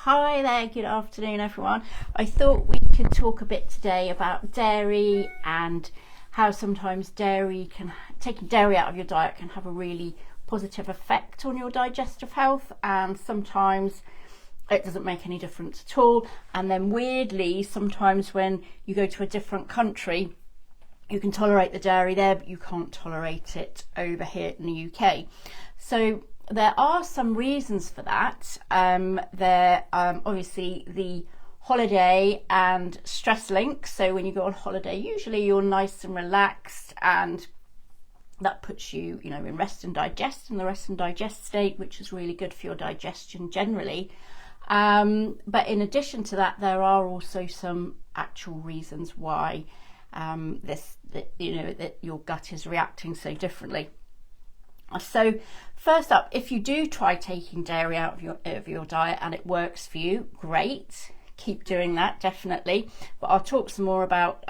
Hi there, good afternoon everyone. I thought we could talk a bit today about dairy and how sometimes taking dairy out of your diet can have a really positive effect on your digestive health, and sometimes it doesn't make any difference at all. And then weirdly, sometimes when you go to a different country, you can tolerate the dairy there, but you can't tolerate it over here in the UK. So there are some reasons for that. Obviously the holiday and stress link. So when you go on holiday, usually you're nice and relaxed, and that puts you, in rest and digest, in the rest and digest state, which is really good for your digestion generally. But in addition to that, there are also some actual reasons why that your gut is reacting so differently. So first up, if you do try taking dairy out of your diet and it works for you, great, keep doing that, definitely. But I'll talk some more about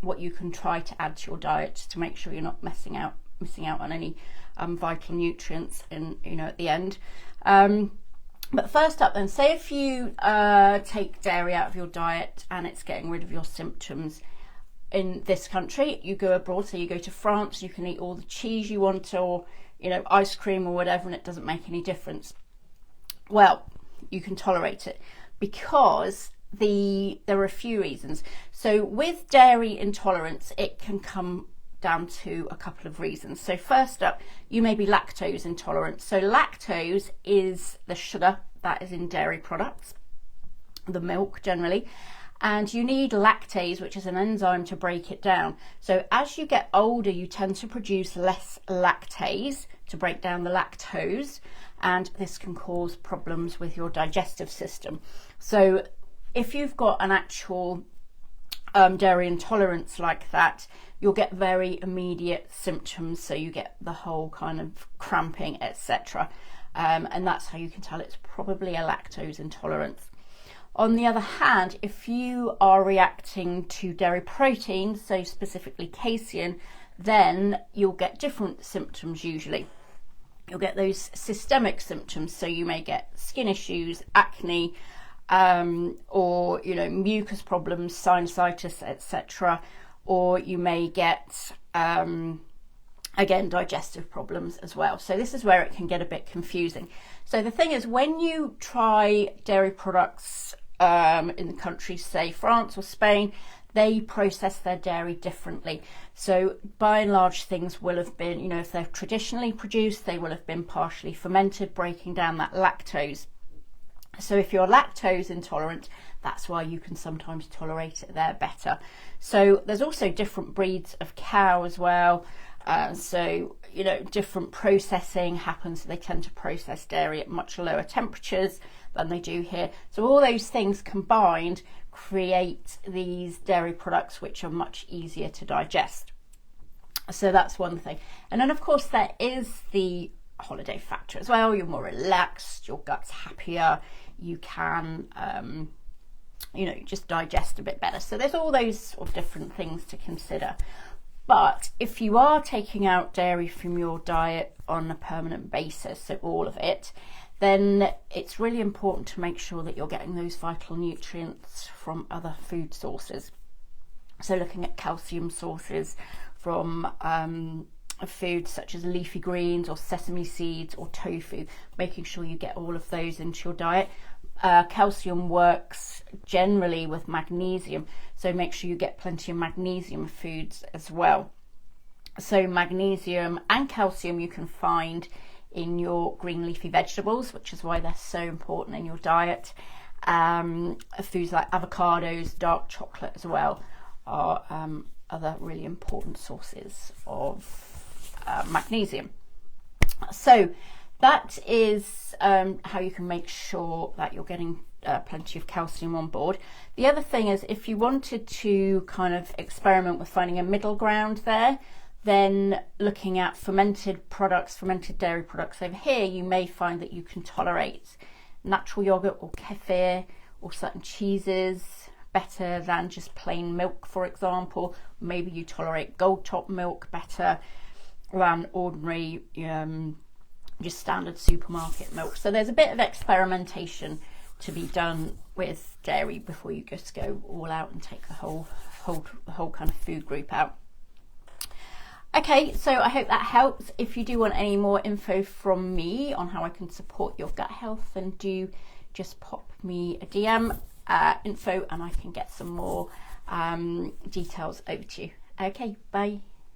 what you can try to add to your diet to make sure you're not missing out on any vital nutrients at the end. But first up then, say if you take dairy out of your diet and it's getting rid of your symptoms in this country, you go abroad, so you go to France, you can eat all the cheese you want, or ice cream or whatever, and it doesn't make any difference. Well, you can tolerate it because there are a few reasons. So with dairy intolerance, it can come down to a couple of reasons. So first up, you may be lactose intolerant. So lactose is the sugar that is in dairy products, the milk generally, and you need lactase, which is an enzyme, to break it down. So as you get older, you tend to produce less lactase to break down the lactose, and this can cause problems with your digestive system. So if you've got an actual dairy intolerance like that, you'll get very immediate symptoms. So you get the whole kind of cramping, etc. And that's how you can tell it's probably a lactose intolerance. On the other hand, if you are reacting to dairy protein, so specifically casein, then you'll get different symptoms usually. You'll get those systemic symptoms, so you may get skin issues, acne, or mucus problems, sinusitis, etc. Or you may get again, digestive problems as well. So this is where it can get a bit confusing. So the thing is, when you try dairy products in the countries, say France or Spain, they process their dairy differently. So by and large, things will have been, if they're traditionally produced, they will have been partially fermented, breaking down that lactose. So if you're lactose intolerant, that's why you can sometimes tolerate it there better. So there's also different breeds of cow as well. So different processing happens. They tend to process dairy at much lower temperatures than they do here. So all those things combined create these dairy products which are much easier to digest. So that's one thing. And then of course there is the holiday factor as well. You're more relaxed, your gut's happier, you can just digest a bit better. So there's all those sort of different things to consider. But if you are taking out dairy from your diet on a permanent basis, so all of it, then it's really important to make sure that you're getting those vital nutrients from other food sources. So looking at calcium sources from foods such as leafy greens or sesame seeds or tofu, making sure you get all of those into your diet. Calcium works generally with magnesium, so make sure you get plenty of magnesium foods as well. So magnesium and calcium you can find in your green leafy vegetables, which is why they're so important in your diet. Foods like avocados, dark chocolate as well are other really important sources of magnesium. So that is how you can make sure that you're getting plenty of calcium on board. The other thing is, if you wanted to kind of experiment with finding a middle ground there, then looking at fermented dairy products over here, you may find that you can tolerate natural yogurt or kefir or certain cheeses better than just plain milk, for example. Maybe you tolerate gold top milk better than ordinary just standard supermarket milk. So there's a bit of experimentation to be done with dairy before you just go all out and take the whole kind of food group out. Okay, so I hope that helps. If you do want any more info from me on how I can support your gut health, then do just pop me a DM info and I can get some more details over to you. Okay, bye.